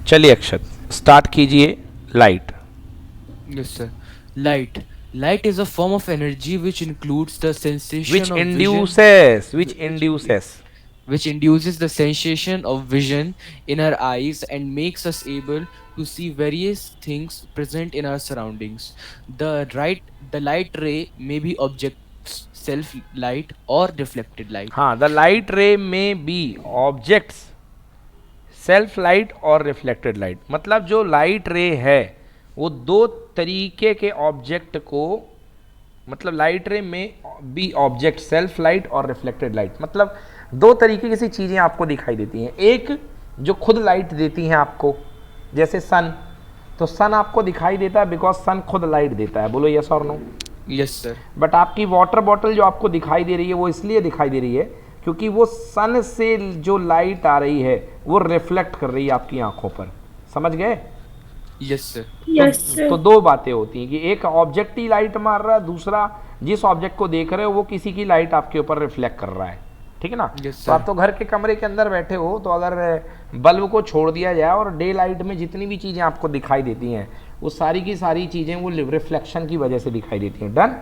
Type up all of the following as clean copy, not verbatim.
चलिए अक्षत, स्टार्ट कीजिए। Light. Yes, sir. Light. Light is a form of energy which includes the which sensation of vision, induces, which which induces. which induces the sensation of vision in our eyes and makes us able to see various things present in our surroundings. The light ray may be objects, self light or reflected light. हाँ, the light रे में B objects, self light और reflected light. मतलब जो light रे है वो दो तरीके के ऑब्जेक्ट को, मतलब लाइट रे में बी ऑब्जेक्ट, सेल्फ लाइट और रिफ्लेक्टेड लाइट, मतलब दो तरीके की सी चीज़ें आपको दिखाई देती हैं। एक जो खुद लाइट देती हैं आपको, जैसे सन, तो सन आपको दिखाई देता है बिकॉज सन खुद लाइट देता है। बोलो यस और नो। Yes, sir. बट आपकी वाटर बॉटल जो आपको दिखाई दे रही है वो इसलिए दिखाई दे रही है क्योंकि वो सन से जो लाइट आ रही है वो रिफ्लेक्ट कर रही है आपकी आंखों पर। समझ गए? Yes, sir. तो दो बातें होती हैं कि एक ऑब्जेक्ट ही लाइट मार रहा है, दूसरा जिस ऑब्जेक्ट को देख रहे हो वो किसी की लाइट आपके ऊपर रिफ्लेक्ट कर रहा है। ठीक है ना? Yes, तो आप sir. तो घर के कमरे के अंदर बैठे हो, तो अगर बल्ब को छोड़ दिया जाए और डे लाइट में जितनी भी चीज़ें आपको दिखाई देती हैं वो सारी की सारी चीज़ें वो रिफ्लेक्शन की वजह से दिखाई देती हैं। डन?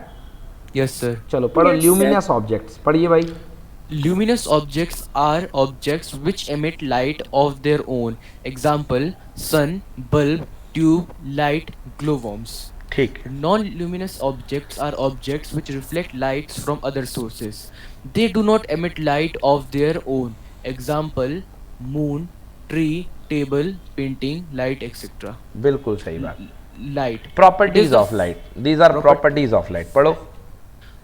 Yes, sir. चलो पढ़ो। ल्यूमिनस ऑब्जेक्ट्स पढ़िए भाई। Luminous objects are objects which emit light of their own. Example: sun, bulb, tube, light, glowworms. ठीक। Non-luminous objects are objects which reflect lights from other sources. They do not emit light of their own. Example: moon, tree, table, painting, light, etc. बिल्कुल सही बात। Light. It properties is the of light, these are properties of light. पढ़ो।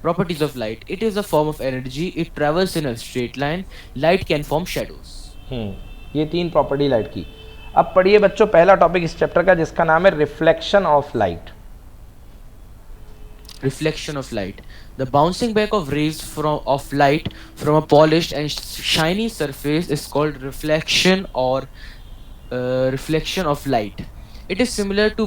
properties of light. It is a form of energy. It travels in a straight line. Light can form shadows. ये तीन property light की। अब पढ़िए बच्चों पहला topic इस chapter का जिसका नाम है reflection of light. Reflection of light. The bouncing back of rays of light from a polished and shiny surface is called reflection or reflection of light. It is similar to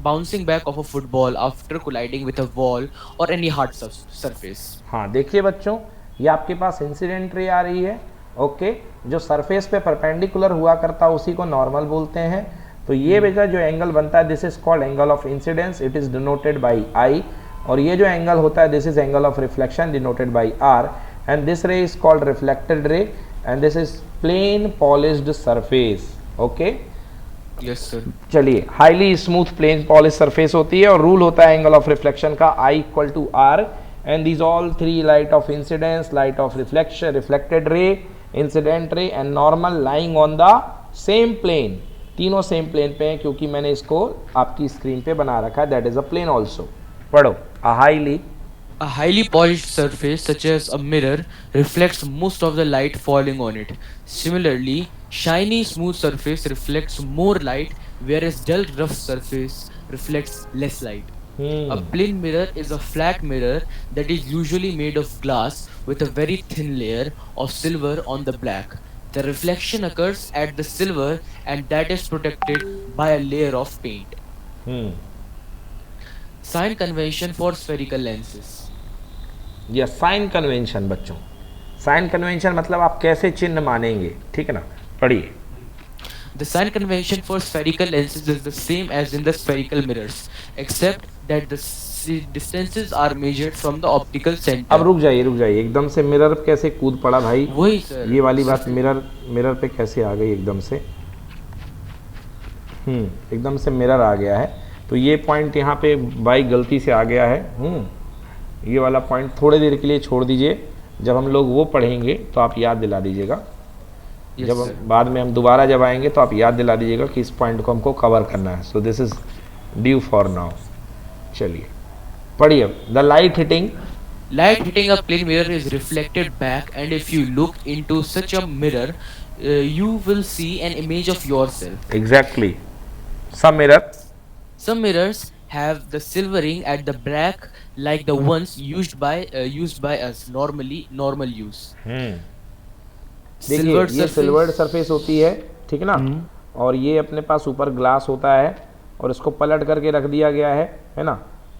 bouncing back of a football after colliding with a wall or any hard surface. हाँ देखिए बच्चों, ये आपके पास incident ray आ रही है। Okay, जो surface पे perpendicular हुआ करता उसी को नॉर्मल बोलते हैं। तो ये बेटा जो एंगल बनता है this is called angle of incidence, it is denoted by I. और ये जो एंगल होता है this is angle of reflection denoted by R. And this ray is called reflected ray and this is plane polished surface. Okay, Yes, sir. चलिए, highly smooth plane polish surface होती है और rule होता है angle of reflection का I equal to R. And these all three, light of incidence, light of reflection, reflected ray, incident ray and normal, lying on the same plane. तीनों same plane पे हैं क्योंकि मैंने इसको आपकी स्क्रीन पे बना रखा है। That is a plane also. पढ़ो। Highly A highly polished surface, such as a mirror, reflects most of the light falling on it. Similarly, shiny, smooth surface reflects more light, whereas dull, rough surface reflects less light. A plain mirror is a flat mirror that is usually made of glass with a very thin layer of silver on the black. The reflection occurs at the silver, and that is protected by a layer of paint. Sign convention for spherical lenses. या sign convention बच्चों, sign convention मतलब आप कैसे चिन्ह मानेंगे। ठीक है ना? पढ़िए। The sign convention for spherical lenses is the same as in the spherical mirrors, except that the distances are measured from the optical center. अब रुक जाइए, एकदम से मिरर कैसे कूद पड़ा भाई? वही सर, ये वाली बात मिरर पे कैसे आ गई एकदम से? एकदम से मिरर आ गया है तो ये पॉइंट यहाँ पे बाई गलती से आ गया है। ये वाला पॉइंट थोड़ी देर के लिए छोड़ दीजिए, जब हम लोग वो पढ़ेंगे तो आप याद दिला दीजिएगा। yes, जब sir. बाद में हम दोबारा जब आएंगे तो आप याद दिला दीजिएगा कि इस पॉइंट को हमको कवर करना है। So this is due for now. चलिए पढ़िए। The light hitting, Light hitting a plane mirror is reflected back, and if you look into such a mirror, you will see an image of yourself. Exactly. Some mirror, Some mirrors have the silvering at the back, like the ones used by us normally normal use. देखिए Silvered ये surface. Silvered surface होती है। ठीक है ना? और ये अपने पास ऊपर ग्लास होता है और इसको पलट करके रख दिया गया है ना?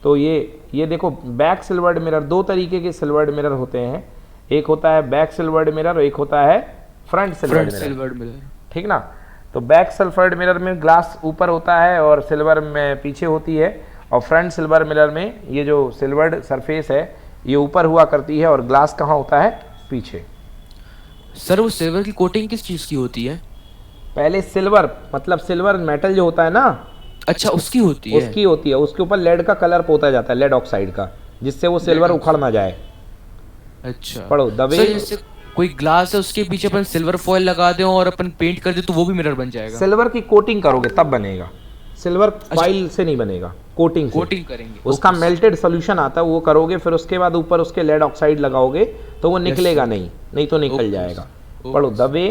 तो ये देखो बैक सिल्वर्ड मिरर, दो तरीके के सिल्वर्ड मिरर होते हैं। एक होता है बैक सिल्वर्ड मिरर और एक होता है फ्रंट सिल्वर्ड मिरर। mirror. ठीक ना? तो बैक सल्फाइड मिरर में ग्लास ऊपर होता है और सिल्वर में पीछे होती है, और फ्रंट सिल्वर मिरर में ये जो सिल्वर्ड सरफेस है ये ऊपर हुआ करती है और ग्लास कहाँ होता है, पीछे। सर वो सिल्वर की कोटिंग किस चीज़ की होती है? पहले सिल्वर मतलब सिल्वर मेटल जो होता है ना, अच्छा उसकी होती है। उसकी होती है, उसके ऊपर लेड का कलर पोता जाता है, लेड ऑक्साइड का, जिससे वो सिल्वर उखड़ ना जाए। अच्छा पढ़ो द वे। सर जैसे कोई ग्लास है उसके पीछे अपन सिल्वर फॉयल लगा दें और अपन पेंट कर दे तो वो भी मिरर बन जाएगा? सिल्वर की कोटिंग करोगे तब बनेगा, सिल्वर फाइल से नहीं बनेगा, कोटिंग से। कोटिंग करेंगे, उसका ओके। मेल्टेड सोल्यूशन आता है वो करोगे, फिर उसके बाद ऊपर उसके लेड ऑक्साइड लगाओगे तो वो निकलेगा नहीं, नहीं तो निकल ओके, जाएगा। ओके। पढ़ो the way.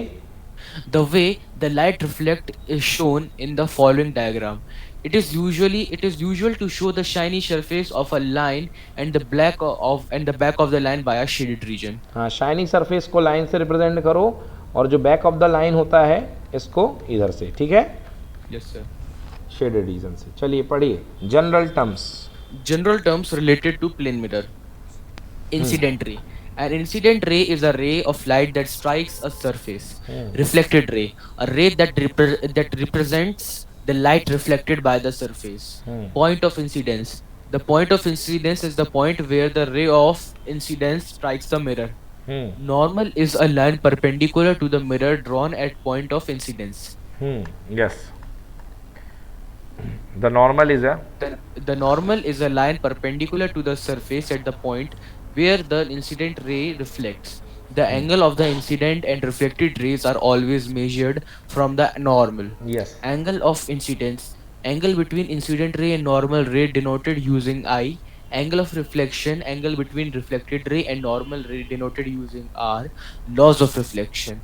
The way the light reflect is shown in the following diagram. It is usual to show the shiny surface of a line and the back of the line by a shaded region. हाँ, shiny surface को line से represent करो और जो back of the line होता है इसको इधर से, ठीक है, Yes sir. शेडेड रीजन से। चलिए पढ़िए general terms. General terms related to plane mirror. Incident ray. An incident ray is a ray of light that strikes a surface. Reflected ray. A ray that represents the light reflected by the surface. Point of incidence. The point of incidence is the point where the ray of incidence strikes the mirror. Normal is a line perpendicular to the mirror drawn at point of incidence. Yes, the normal is a, The normal is a line perpendicular to the surface at the point where the incident ray reflects. The angle of the incident and reflected rays are always measured from the normal. Yes, Angle of incidence. Angle between incident ray and normal ray denoted using I. Angle of reflection. Angle between reflected ray and normal ray denoted using R. Laws of reflection.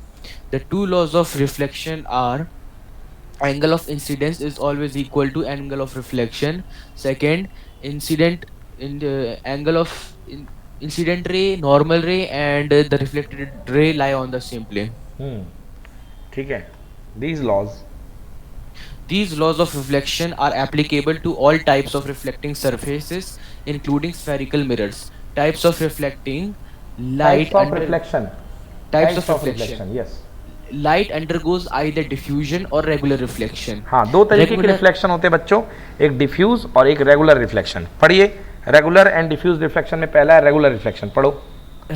The two laws of reflection are: angle of incidence is always equal to angle of reflection. Second, incident in the angle of incident ray, normal ray, and the reflected ray lie on the same plane. ठीक है। These laws, These laws of reflection are applicable to all types of reflecting surfaces, including spherical mirrors. Types of reflecting light types of under reflection, types of reflection. Yes. Light undergoes either diffusion or regular reflection. हाँ, दो तरीके के Regular- reflection होते हैं बच्चों, एक diffuse और एक रेगुलर रिफ्लेक्शन। पढ़िए, रेगुलर एंड डिफ्यूज रिफ्लेक्शन में पहला है रेगुलर रिफ्लेक्शन, पढ़ो।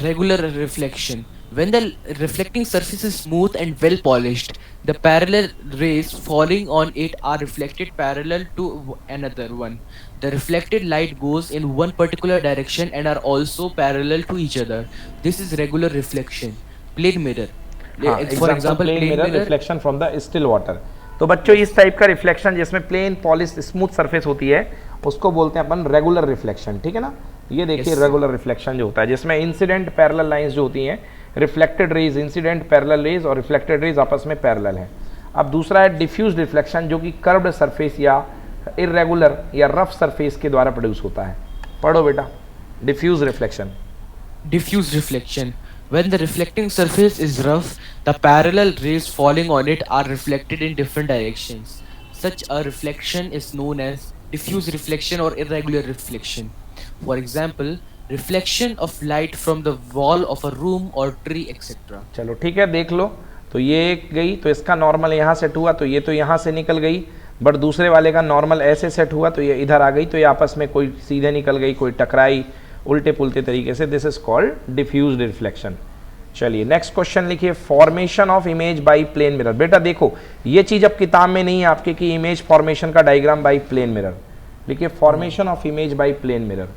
Regular reflection. When the reflecting surface is smooth and well polished, the parallel rays falling on it are reflected parallel to another one. The reflected light goes in one particular direction and are also parallel to each other. This is regular reflection. Plane mirror. हाँ, For example, plane plane mirror mirror. Reflection from the still water. तो बच्चों इस type का reflection जिसमें plane polish smooth surface होती है उसको बोलते हैं अपन रेगुलर रिफ्लेक्शन, ठीक है ना। ये देखिए Yes. रेगुलर रिफ्लेक्शन जो होता है जिसमें इंसिडेंट पैरेलल लाइंस जो होती हैं, reflected raise, incident parallel raise और रिफ्लेक्टेड रेज आपस में पैरेलल है। अब दूसरा है डिफ्यूज रिफ्लेक्शन जो कि कर्व्ड सरफेस या इरेगुलर या रफ सरफेस के द्वारा प्रोड्यूस होता है। पढ़ो बेटा, diffuse reflection. Diffuse reflection. When the reflecting surface is rough, the parallel rays falling on it are reflected in different directions. Such a reflection is known as diffuse reflection or irregular reflection. For example, reflection of light from the wall of a room or tree, etc. चलो ठीक है, देख लो। तो ये एक गई तो इसका नॉर्मल यहाँ सेट हुआ तो ये तो यहाँ से निकल गई, बट दूसरे वाले का नॉर्मल ऐसे सेट हुआ तो ये इधर आ गई, तो ये आपस में कोई सीधे निकल गई, कोई टकराई उल्टे पुल्टे तरीके से। This is called diffused reflection. चलिए नेक्स्ट क्वेश्चन लिखिए, formation of image by plane mirror. बेटा देखो ये चीज़ अब किताब में नहीं है आपके कि इमेज फॉर्मेशन का डायग्राम बाय प्लेन मिरर, लिखिए formation of image by plane mirror,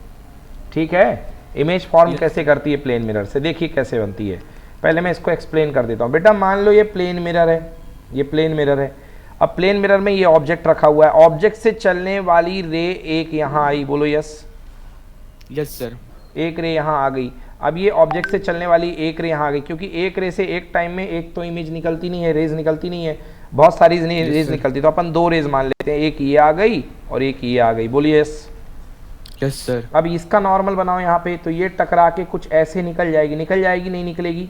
ठीक है। इमेज फॉर्म कैसे करती है प्लेन मिरर से, देखिए कैसे बनती है। पहले मैं इसको एक्सप्लेन कर देता हूँ। बेटा मान लो ये प्लेन मिरर है, ये प्लेन मिरर है। अब प्लेन मिरर में ये ऑब्जेक्ट रखा हुआ है, ऑब्जेक्ट से चलने वाली रे एक यहाँ आई, बोलो यस। Yes, sir. एक रे यहाँ आ गई। अब ये ऑब्जेक्ट से चलने वाली एक रे यहाँ आ गई, क्योंकि एक रे से एक टाइम में एक तो इमेज निकलती नहीं है, रेज निकलती नहीं है, बहुत सारी रेज निकलती, तो अपन दो रेज मान लेते हैं, एक ये आ गई और एक ये आ गई, बोलिए यस। Yes, sir. अब इसका नॉर्मल बनाओ यहाँ पे, तो ये टकरा के कुछ ऐसे निकल जाएगी, निकल जाएगी नहीं निकलेगी,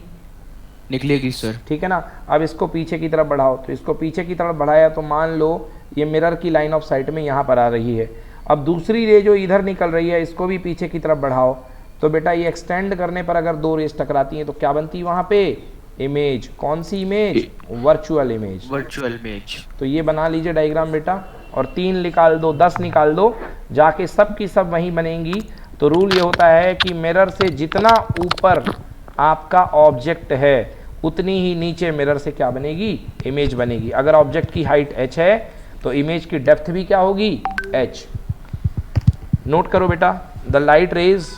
निकलेगी सर। ठीक है ना। अब इसको पीछे की तरफ बढ़ाओ, तो इसको पीछे की तरफ बढ़ाया तो मान लो ये मिरर की लाइन ऑफ साइट में यहाँ पर आ रही है। अब दूसरी रे जो इधर निकल रही है इसको भी पीछे की तरफ बढ़ाओ, तो बेटा ये एक्सटेंड करने पर अगर दो रेस टकराती हैं तो क्या बनती है वहाँ पे, इमेज, कौन सी image? Virtual image. virtual image. तो ये बना लीजिए डायग्राम बेटा, और 3 निकाल दो, 10 निकाल दो, जाके सब की सब वहीं बनेंगी। तो रूल ये होता है कि मिरर से जितना ऊपर आपका ऑब्जेक्ट है उतनी ही नीचे मिरर से क्या बनेगी? इमेज बनेगी। अगर ऑब्जेक्ट की हाइट h है तो इमेज की डेप्थ भी क्या होगी? h। नोट करो बेटा, the light rays,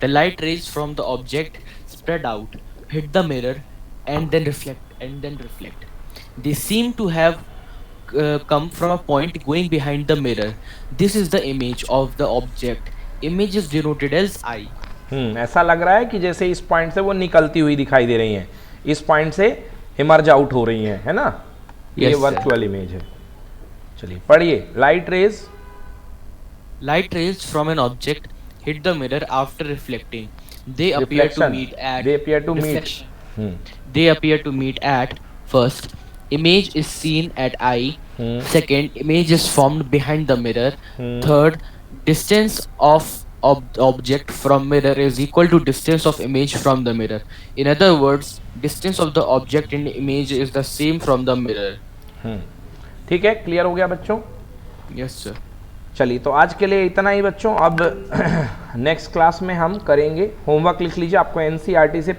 The light rays from the object spread out, hit the mirror, and then reflect. They seem to have come from a point going behind the mirror. This is the image of the object. Image is denoted as I. ऐसा लग रहा है कि जैसे इस point से वो निकलती हुई दिखाई दे रही हैं, इस पॉइंट से इमर्ज आउट हो रही हैं, है ना? ये Yes, sir. वर्चुअल इमेज है। चलिए पढ़िए, light rays, Light rays from an object hit the mirror after reflecting. They appear to Reflection. meet at They appear to meet. reflection. They appear to meet at first. Image is seen at eye. Second, image is formed behind the mirror. Third, distance of object from mirror is equal to distance of image from the mirror. In other words, distance of the object in image is the same from the mirror. ठीक है, clear हो गया बच्चों? Yes, sir. चलिए तो आज के लिए इतना ही बच्चों। अब नेक्स्ट क्लास में हम करेंगे, होमवर्क लिख लीजिए, आपको एनसीईआरटी से